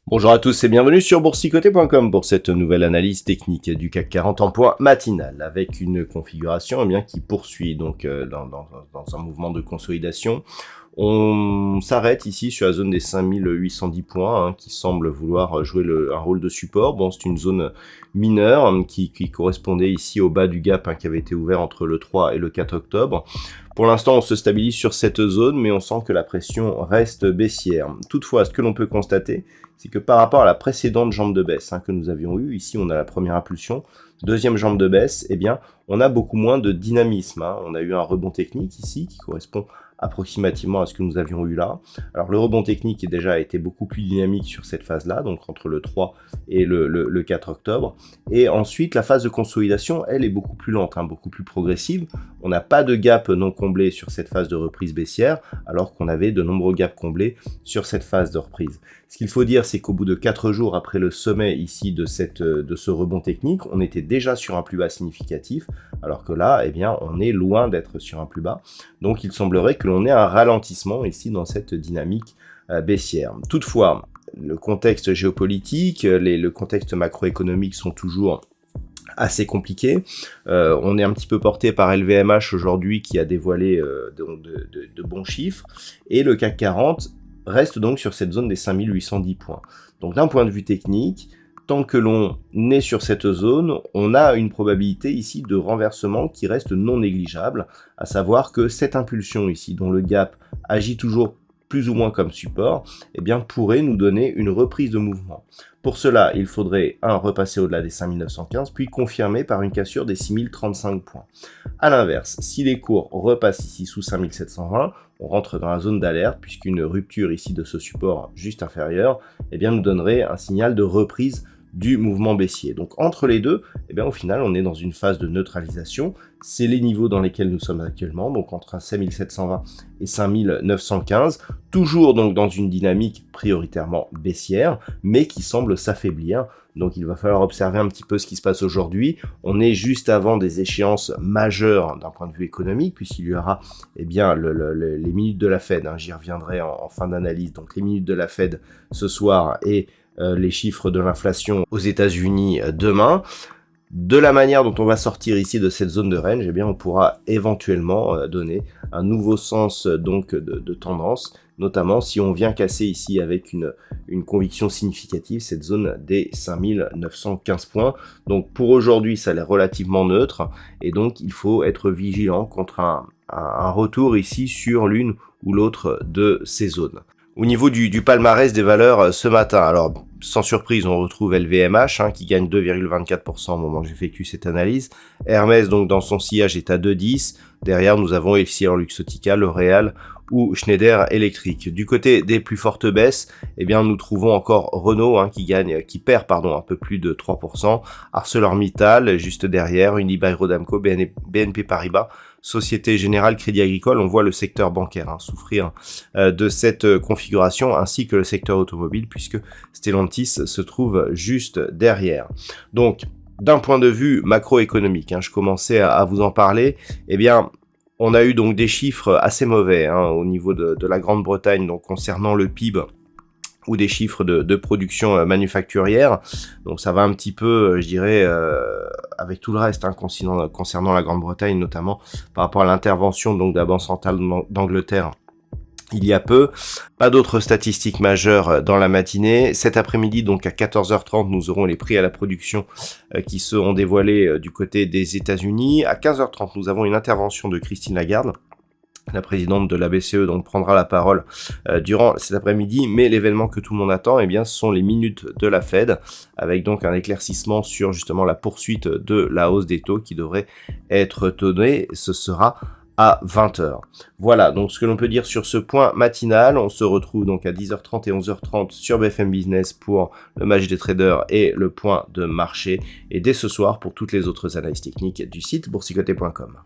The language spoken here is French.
Bonjour à tous et bienvenue sur boursicoté.com pour cette nouvelle analyse technique du CAC 40 en point matinal avec une configuration qui poursuit donc dans un mouvement de consolidation. On s'arrête ici sur la zone des 5810 points qui semble vouloir jouer un rôle de support. Bon, c'est une zone mineure qui correspondait ici au bas du gap qui avait été ouvert entre le 3 et le 4 octobre. Pour l'instant, on se stabilise sur cette zone, mais on sent que la pression reste baissière. Toutefois, ce que l'on peut constater, c'est que par rapport à la précédente jambe de baisse que nous avions eue, ici on a la première impulsion, deuxième jambe de baisse, on a beaucoup moins de dynamisme. On a eu un rebond technique ici qui correspond approximativement à ce que nous avions eu là. Alors le rebond technique déjà été beaucoup plus dynamique sur cette phase-là, donc entre le 3 et le 4 octobre. Et ensuite, la phase de consolidation, elle est beaucoup plus lente, beaucoup plus progressive. On n'a pas de gap non comblé sur cette phase de reprise baissière, alors qu'on avait de nombreux gaps comblés sur cette phase de reprise. Ce qu'il faut dire, c'est qu'au bout de 4 jours après le sommet ici de ce rebond technique, on était déjà sur un plus bas significatif, alors que là, on est loin d'être sur un plus bas. Donc il semblerait que l'on ait un ralentissement ici dans cette dynamique baissière. Toutefois, le contexte géopolitique, le contexte macroéconomique sont toujours assez compliqués. On est un petit peu porté par LVMH aujourd'hui qui a dévoilé de bons chiffres, et le CAC 40 reste donc sur cette zone des 5810 points. Donc d'un point de vue technique, tant que l'on est sur cette zone, on a une probabilité ici de renversement qui reste non négligeable, à savoir que cette impulsion ici, dont le gap agit toujours plus ou moins comme support, pourrait nous donner une reprise de mouvement. Pour cela, il faudrait repasser au-delà des 5915, puis confirmer par une cassure des 6035 points. A l'inverse, si les cours repassent ici sous 5720, on rentre dans la zone d'alerte, puisqu'une rupture ici de ce support juste inférieur, nous donnerait un signal de reprise du mouvement baissier. Donc entre les deux, au final, on est dans une phase de neutralisation. C'est les niveaux dans lesquels nous sommes actuellement, donc entre 5720 et 5915, toujours donc dans une dynamique prioritairement baissière, mais qui semble s'affaiblir. Donc il va falloir observer un petit peu ce qui se passe aujourd'hui. On est juste avant des échéances majeures d'un point de vue économique, puisqu'il y aura les minutes de la Fed, j'y reviendrai en fin d'analyse, donc les minutes de la Fed ce soir et les chiffres de l'inflation aux États-Unis demain. De la manière dont on va sortir ici de cette zone de range, on pourra éventuellement donner un nouveau sens donc de tendance, notamment si on vient casser ici avec une conviction significative cette zone des 5915 points. Donc pour aujourd'hui, ça l'est relativement neutre, et donc il faut être vigilant contre un retour ici sur l'une ou l'autre de ces zones. Au niveau du palmarès des valeurs ce matin, alors sans surprise, on retrouve LVMH qui gagne 2,24% au moment où j'effectue cette analyse. Hermès, donc dans son sillage, est à 2,10. Derrière, nous avons Elixir Luxottica, L'Oréal ou Schneider Electric. Du côté des plus fortes baisses, nous trouvons encore Renault qui perd un peu plus de 3%. ArcelorMittal, juste derrière, Unibail-Rodamco, BNP Paribas, Société Générale, Crédit Agricole. On voit le secteur bancaire souffrir de cette configuration, ainsi que le secteur automobile, puisque Stellantis se trouve juste derrière. Donc, d'un point de vue macroéconomique, je commençais à vous en parler, on a eu donc des chiffres assez mauvais au niveau de la Grande-Bretagne, donc concernant le PIB, ou des chiffres de production manufacturière. Donc ça va un petit peu, je dirais, avec tout le reste concernant la Grande-Bretagne, notamment par rapport à l'intervention donc de la Banque centrale d'Angleterre il y a peu. Pas d'autres statistiques majeures dans la matinée. Cet après-midi, donc à 14h30, nous aurons les prix à la production qui seront dévoilés du côté des États-Unis. À 15h30, nous avons une intervention de Christine Lagarde. La présidente de la BCE donc prendra la parole durant cet après-midi, mais l'événement que tout le monde attend, ce sont les minutes de la Fed, avec donc un éclaircissement sur justement la poursuite de la hausse des taux qui devrait être donnée. Ce sera à 20h. Voilà, donc ce que l'on peut dire sur ce point matinal. On se retrouve donc à 10h30 et 11h30 sur BFM Business pour le match des traders et le point de marché, et dès ce soir pour toutes les autres analyses techniques du site boursicoté.com.